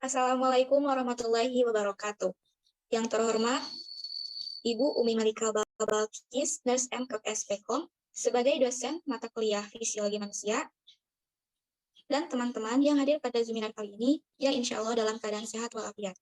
Assalamualaikum warahmatullahi wabarakatuh. Yang terhormat, Ibu Umi Malika Balkis, Nurse MKK SPKOM, sebagai dosen mata kuliah Fisiologi Manusia, dan teman-teman yang hadir pada Zoominar kali ini, yang insya Allah dalam keadaan sehat walafiat.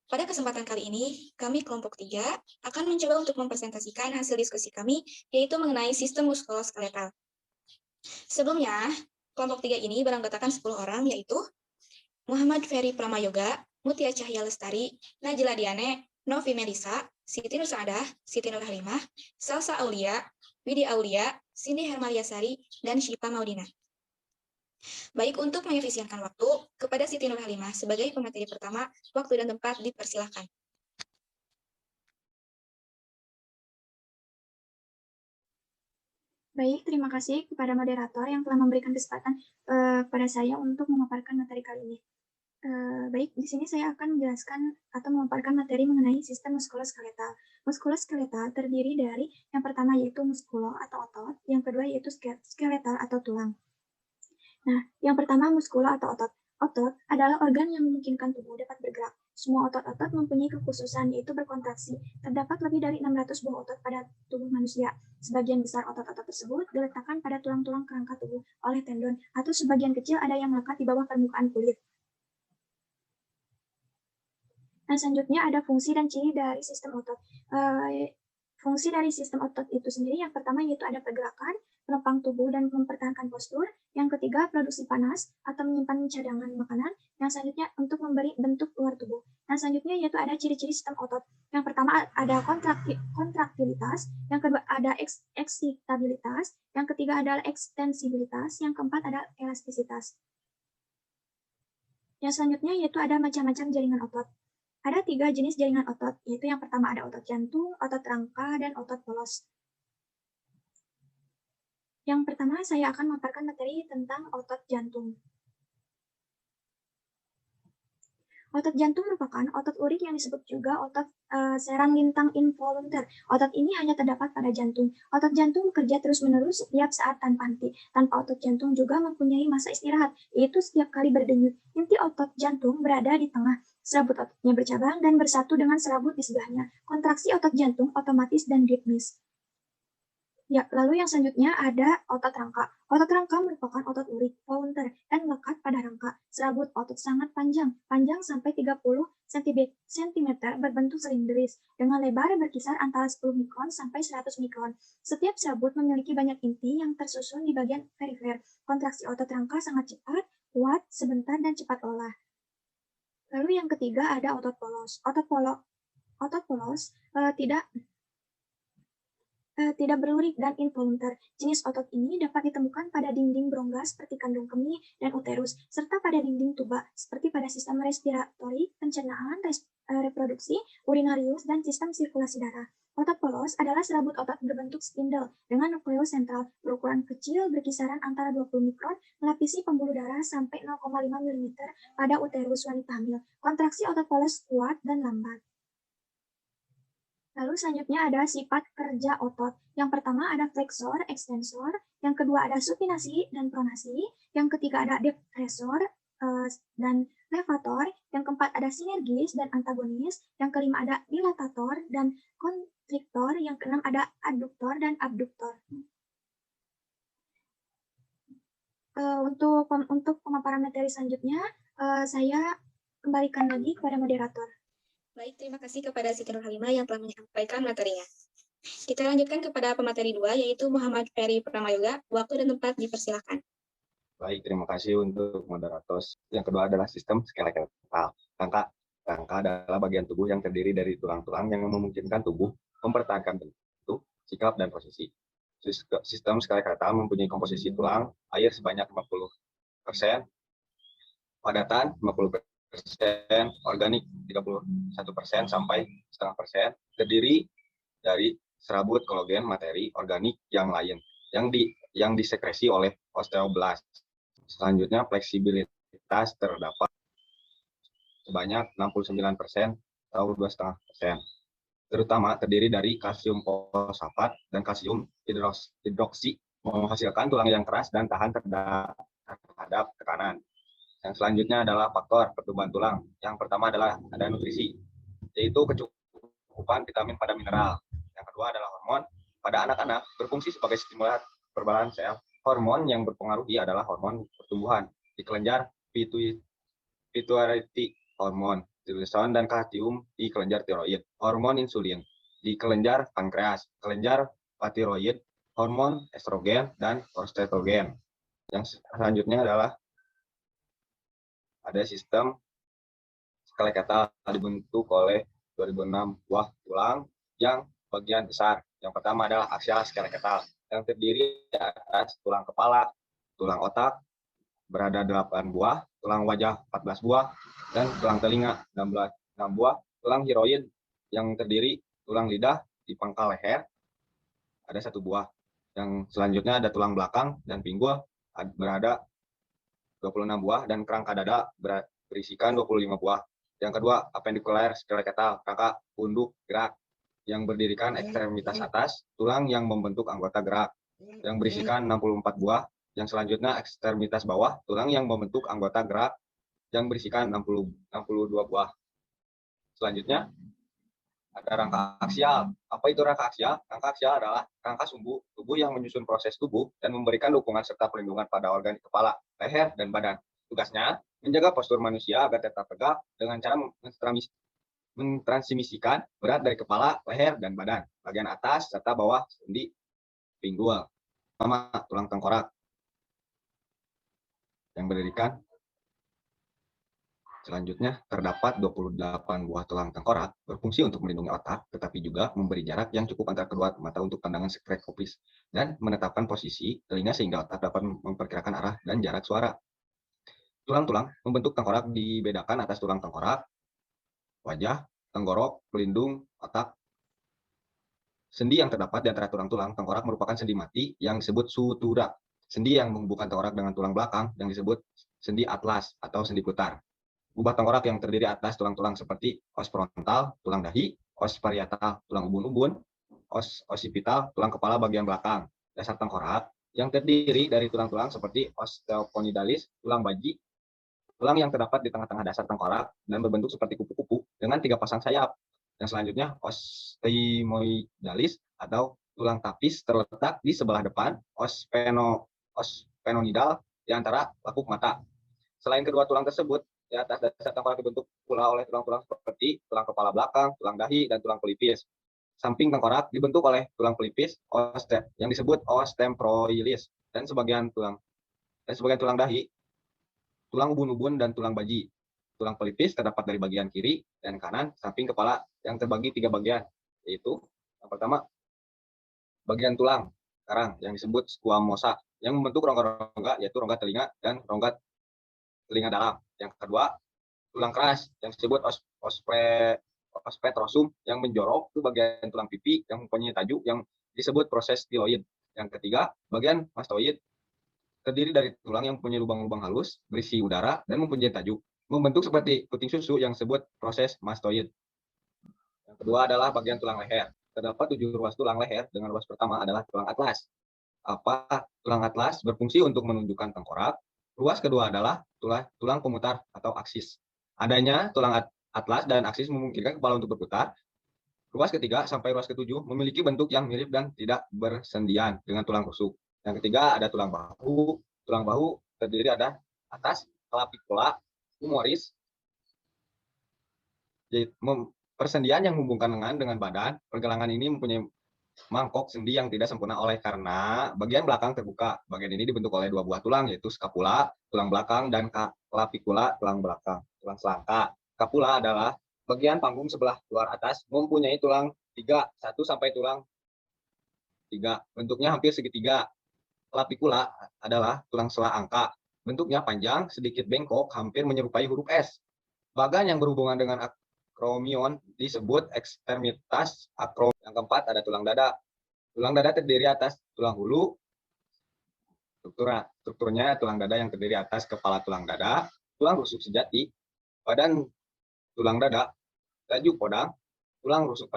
Pada kesempatan kali ini, kami kelompok 3 akan mencoba untuk mempresentasikan hasil diskusi kami, yaitu mengenai sistem muskuloskeletal. Sebelumnya, kelompok 3 ini beranggotakan 10 orang, yaitu Muhammad Ferry Pramayoga, Mutia Cahya Lestari, Najila Diane, Novi Melisa, Siti Nursadah, Siti Nurhalimah, Salsa Aulia, Widi Aulia, Cindy Hermaliasari, dan Syifa Maudina. Baik, untuk mengefisienkan waktu, kepada Siti Nurhalimah sebagai pemateri pertama, waktu dan tempat dipersilahkan. Baik, terima kasih kepada moderator yang telah memberikan kesempatan kepada saya untuk memaparkan materi kali ini. Baik, di sini saya akan menjelaskan atau memaparkan materi mengenai sistem muskuloskeletal. Muskuloskeletal terdiri dari yang pertama yaitu muskulo atau otot, yang kedua yaitu skeletal atau tulang. Nah, yang pertama muskulo atau otot. Otot adalah organ yang memungkinkan tubuh dapat bergerak. Semua otot-otot mempunyai kekhususan yaitu berkontraksi. Terdapat lebih dari 600 buah otot pada tubuh manusia. Sebagian besar otot-otot tersebut diletakkan pada tulang-tulang kerangka tubuh oleh tendon, atau sebagian kecil ada yang melekat di bawah permukaan kulit. Nah, selanjutnya ada fungsi dan ciri dari sistem otot. Fungsi dari sistem otot itu sendiri yang pertama yaitu ada pergerakan, menopang tubuh dan mempertahankan postur. Yang ketiga, produksi panas atau menyimpan cadangan makanan. Yang selanjutnya untuk memberi bentuk luar tubuh. Nah, selanjutnya yaitu ada ciri-ciri sistem otot. Yang pertama ada kontraktilitas, yang kedua ada eksitabilitas, yang ketiga adalah ekstensibilitas, yang keempat ada elastisitas. Yang selanjutnya yaitu ada macam-macam jaringan otot. Ada 3 jenis jaringan otot, yaitu yang pertama ada otot jantung, otot rangka, dan otot polos. Yang pertama saya akan memaparkan materi tentang otot jantung. Otot jantung merupakan otot urik yang disebut juga otot serang lintang involunter. Otot ini hanya terdapat pada jantung. Otot jantung bekerja terus-menerus setiap saat tanpa henti. Tanpa otot jantung juga mempunyai masa istirahat, yaitu setiap kali berdenyut. Inti otot jantung berada di tengah. Serabut ototnya bercabang dan bersatu dengan serabut di sebelahnya. Kontraksi otot jantung otomatis dan ritmis. Ya, lalu yang selanjutnya ada otot rangka. Otot rangka merupakan otot urik, volunteer, dan melekat pada rangka. Serabut otot sangat panjang sampai 30 cm berbentuk silindris, dengan lebar berkisar antara 10 mikron sampai 100 mikron. Setiap serabut memiliki banyak inti yang tersusun di bagian perifer. Kontraksi otot rangka sangat cepat, kuat, sebentar, dan cepat olah. Lalu yang ketiga ada otot polos. Otot polos tidak berurik dan involunter. Jenis otot ini dapat ditemukan pada dinding berongga seperti kandung kemih dan uterus, serta pada dinding tuba seperti pada sistem respiratori, pencernaan, reproduksi, urinarius, dan sistem sirkulasi darah. Otot polos adalah serabut otot berbentuk spindle dengan nukleus sentral berukuran kecil berkisaran antara 20 mikron melapisi pembuluh darah sampai 0,5 mm pada uterus wanita hamil. Kontraksi otot polos kuat dan lambat. Lalu selanjutnya ada sifat kerja otot. Yang pertama ada flexor, extensor. Yang kedua ada supinasi dan pronasi. Yang ketiga ada depressor dan levator. Yang keempat ada sinergis dan antagonis. Yang kelima ada dilatator dan konstriktor. Yang keenam ada adduktor dan abduktor. Untuk pemaparan materi selanjutnya, saya kembalikan lagi kepada moderator. Baik, terima kasih kepada Siti Nurhalimah yang telah menyampaikan materinya. Kita lanjutkan kepada pemateri 2, yaitu Muhammad Ferry Pramayoga. Waktu dan tempat dipersilakan. Baik, terima kasih untuk moderator. Yang kedua adalah sistem skeletal. Rangka adalah bagian tubuh yang terdiri dari tulang-tulang yang memungkinkan tubuh mempertahankan bentuk, sikap, dan posisi. Sistem skeletal mempunyai komposisi tulang, air sebanyak 50%, padatan 50%, organik 31% sampai 0,5%, terdiri dari serabut, kolagen, materi organik yang lain yang disekresi oleh osteoblast. Selanjutnya fleksibilitas terdapat sebanyak 69% atau 2,5%, terutama terdiri dari kalsium fosfat dan kalsium hidroksi, menghasilkan tulang yang keras dan tahan terhadap tekanan. Yang selanjutnya adalah faktor pertumbuhan tulang. Yang pertama adalah ada nutrisi, yaitu kecukupan vitamin pada mineral. Yang kedua adalah hormon. Pada anak-anak berfungsi sebagai stimulan perkembangan sel. Hormon yang berpengaruhi adalah hormon pertumbuhan di kelenjar pituitary, hormon tiroidson dan kalsium di kelenjar tiroid, hormon insulin di kelenjar pankreas, kelenjar patiroid, hormon estrogen dan progesterogen. Yang selanjutnya adalah ada sistem skeletal dibentuk oleh 2006 buah tulang yang bagian besar. Yang pertama adalah aksial skeletal yang terdiri atas tulang kepala, tulang otak berada 8 buah, tulang wajah 14 buah, dan tulang telinga 6 buah, tulang hiroid yang terdiri tulang lidah di pangkal leher ada 1 buah. Yang selanjutnya ada tulang belakang dan pinggul berada 26 buah dan kerangka dada berisikan 25 buah. Yang kedua, appendicular skeletal, kerangka punduk gerak yang berdirikan ekstremitas atas, tulang yang membentuk anggota gerak yang berisikan 64 buah. Yang selanjutnya ekstremitas bawah, tulang yang membentuk anggota gerak yang berisikan 62 buah. Selanjutnya ada rangka aksial. Apa itu rangka aksial? Rangka aksial adalah rangka sumbu tubuh yang menyusun proses tubuh dan memberikan dukungan serta perlindungan pada organ kepala, leher, dan badan. Tugasnya menjaga postur manusia agar tetap tegak dengan cara mentransmisikan berat dari kepala, leher, dan badan, bagian atas serta bawah sendi pinggul. Pertama, tulang tengkorak yang berdirikan. Selanjutnya, terdapat 28 buah tulang tengkorak berfungsi untuk melindungi otak, tetapi juga memberi jarak yang cukup antara kedua mata untuk pandangan skleropsis dan menetapkan posisi telinga sehingga otak dapat memperkirakan arah dan jarak suara. Tulang-tulang membentuk tengkorak dibedakan atas tulang tengkorak, wajah, tenggorok, pelindung, otak. Sendi yang terdapat di antara tulang-tulang tengkorak merupakan sendi mati yang disebut sutura. Sendi yang menghubungkan tengkorak dengan tulang belakang yang disebut sendi atlas atau sendi putar. Kubah tengkorak yang terdiri atas tulang-tulang seperti os frontal, tulang dahi, os parietal, tulang ubun-ubun, os occipital, tulang kepala bagian belakang. Dasar tengkorak yang terdiri dari tulang-tulang seperti os steoponidalis, tulang baji, tulang yang terdapat di tengah-tengah dasar tengkorak dan berbentuk seperti kupu-kupu dengan 3 pasang sayap. Yang selanjutnya os thymoidalis atau tulang tapis terletak di sebelah depan os sphenoidal di antara lekuk mata. Selain kedua tulang tersebut, di atas dasar tengkorak dibentuk pula oleh tulang-tulang seperti tulang kepala belakang, tulang dahi, dan tulang pelipis. Samping tengkorak dibentuk oleh tulang pelipis yang disebut os temporalis dan sebagian tulang dahi, tulang ubun-ubun, dan tulang baji. Tulang pelipis terdapat dari bagian kiri dan kanan samping kepala yang terbagi 3 bagian, yaitu yang pertama bagian tulang karang yang disebut squamosa yang membentuk rongga-rongga yaitu rongga telinga dan rongga telinga dalam. Yang kedua, tulang keras yang disebut ospetrosum yang menjorok ke bagian tulang pipi yang mempunyai tajuk yang disebut proses tiloid. Yang ketiga, bagian mastoid terdiri dari tulang yang mempunyai lubang-lubang halus berisi udara dan mempunyai tajuk membentuk seperti puting susu yang disebut proses mastoid. Yang kedua adalah bagian tulang leher. Terdapat 7 ruas tulang leher dengan ruas pertama adalah tulang atlas. Tulang atlas berfungsi untuk menunjukkan tengkorak. Ruas kedua adalah tulang pemutar atau aksis. Adanya tulang atlas dan aksis memungkinkan kepala untuk berputar. Ruas ketiga sampai ruas ketujuh memiliki bentuk yang mirip dan tidak bersendian dengan tulang rusuk. Yang ketiga ada tulang bahu. Tulang bahu terdiri ada atas clavicula humerus, persendian yang menghubungkan lengan dengan badan. Pergelangan ini mempunyai mangkok sendi yang tidak sempurna oleh karena bagian belakang terbuka. Bagian ini dibentuk oleh 2 buah tulang yaitu scapula, tulang belakang, dan clavicula, tulang belakang. Tulang selangka. Scapula adalah bagian panggung sebelah luar atas mempunyai tulang 3, 1 sampai tulang 3. Bentuknya hampir segitiga. Clavicula adalah tulang sela angka. Bentuknya panjang, sedikit bengkok, hampir menyerupai huruf S. Bagan yang berhubungan dengan akromion disebut ekstremitas akromion. Yang keempat ada tulang dada. Tulang dada terdiri atas tulang hulu. Strukturnya tulang dada yang terdiri atas kepala tulang dada, tulang rusuk sejati, badan tulang dada, tajuk podang, tulang rusuk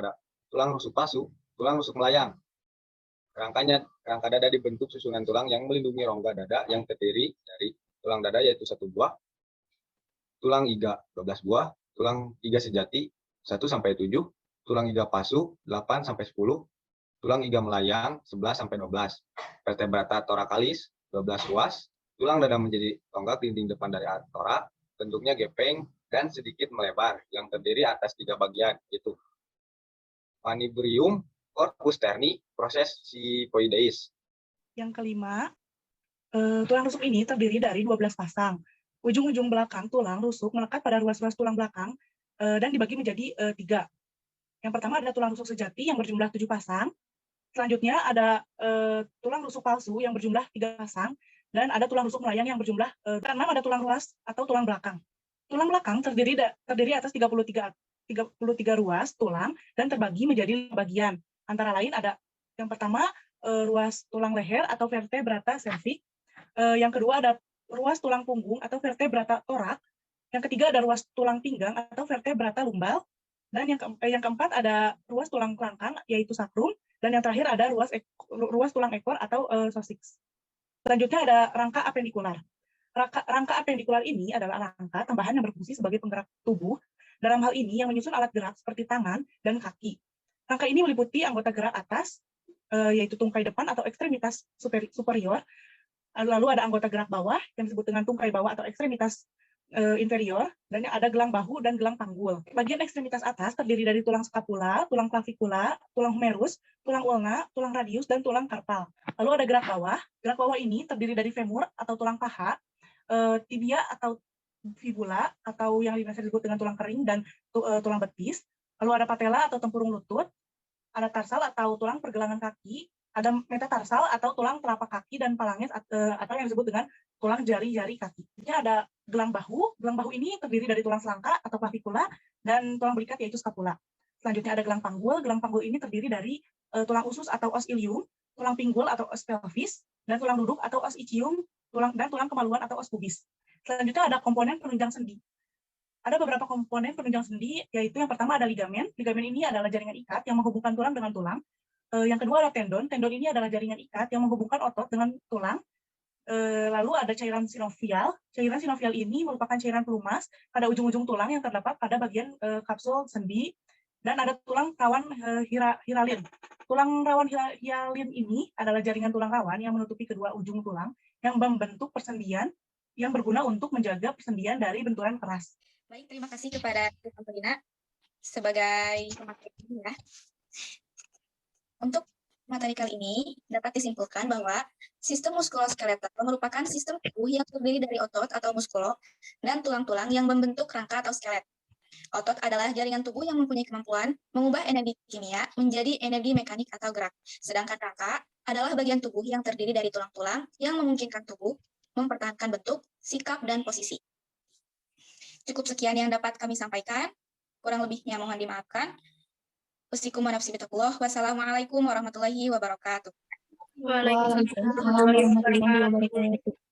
pasu, tulang rusuk melayang. Kerangka dada dibentuk susunan tulang yang melindungi rongga dada yang terdiri dari tulang dada yaitu 1 buah, tulang iga 12 buah, tulang iga sejati 1-7, tulang iga pasu 8-10, tulang iga melayang 11-12, vertebrata thoracalis 12 ruas, tulang dada menjadi tonggak dinding depan dari torak, bentuknya gepeng dan sedikit melebar yang terdiri atas 3 bagian, yaitu Panibrium, corpus sterni, proses sipoideis. Yang kelima, tulang rusuk ini terdiri dari 12 pasang. Ujung-ujung belakang tulang rusuk melekat pada ruas-ruas tulang belakang dan dibagi menjadi 3. Yang pertama ada tulang rusuk sejati yang berjumlah 7 pasang. Selanjutnya ada tulang rusuk palsu yang berjumlah 3 pasang. Dan ada tulang rusuk melayang yang berjumlah 6, ada tulang ruas atau tulang belakang. Tulang belakang terdiri atas 33 ruas tulang dan terbagi menjadi 5 bagian. Antara lain ada yang pertama ruas tulang leher atau vertebrata cervix. Yang kedua ada ruas tulang punggung atau vertebrata torak. Yang ketiga ada ruas tulang pinggang atau vertebrata lumbal. Dan yang keempat ada ruas tulang kelangkang yaitu sacrum. Dan yang terakhir ada ruas tulang ekor atau coccyx. Selanjutnya ada rangka apendikular. Rangka apendikular ini adalah rangka tambahan yang berfungsi sebagai penggerak tubuh. Dalam hal ini yang menyusun alat gerak seperti tangan dan kaki. Rangka ini meliputi anggota gerak atas, yaitu tungkai depan atau ekstremitas superior. Lalu ada anggota gerak bawah yang disebut dengan tungkai bawah atau ekstremitas inferior, dan yang ada gelang bahu dan gelang panggul. Bagian ekstremitas atas terdiri dari tulang scapula, tulang clavikula, tulang humerus, tulang ulna, tulang radius, dan tulang karpal. Lalu ada gerak bawah. Gerak bawah ini terdiri dari femur atau tulang paha, tibia atau fibula atau yang biasa disebut dengan tulang kering dan tulang betis. Lalu ada patella atau tempurung lutut, ada tarsal atau tulang pergelangan kaki, ada metatarsal atau tulang telapak kaki dan phalanges atau yang disebut dengan tulang jari-jari kaki. Ini ada gelang bahu. Gelang bahu ini terdiri dari tulang selangka atau clavikula dan tulang berikat yaitu scapula. Selanjutnya ada gelang panggul. Gelang panggul ini terdiri dari tulang usus atau os ilium, tulang pinggul atau os pelvis, dan tulang duduk atau os ischium, dan tulang kemaluan atau os pubis. Selanjutnya ada komponen penunjang sendi. Ada beberapa komponen penunjang sendi, yaitu yang pertama ada ligamen. Ligamen ini adalah jaringan ikat yang menghubungkan tulang dengan tulang. Yang kedua ada tendon. Tendon ini adalah jaringan ikat yang menghubungkan otot dengan tulang. Lalu ada cairan sinovial. Cairan sinovial ini merupakan cairan pelumas pada ujung-ujung tulang yang terdapat pada bagian kapsul sendi. Dan ada tulang rawan hialin. Tulang rawan hialin ini adalah jaringan tulang rawan yang menutupi kedua ujung tulang yang membentuk persendian yang berguna untuk menjaga persendian dari benturan keras. Baik, terima kasih kepada Angelina sebagai pemateri ini ya. Untuk materi kali ini dapat disimpulkan bahwa sistem muskuloskeletal merupakan sistem tubuh yang terdiri dari otot atau muskulo dan tulang-tulang yang membentuk rangka atau skelet. Otot adalah jaringan tubuh yang mempunyai kemampuan mengubah energi kimia menjadi energi mekanik atau gerak. Sedangkan rangka adalah bagian tubuh yang terdiri dari tulang-tulang yang memungkinkan tubuh mempertahankan bentuk, sikap, dan posisi. Cukup sekian yang dapat kami sampaikan. Kurang lebihnya mohon dimaafkan. Wassalamualaikum warahmatullahi wabarakatuh. Waalaikumsalam warahmatullahi wabarakatuh.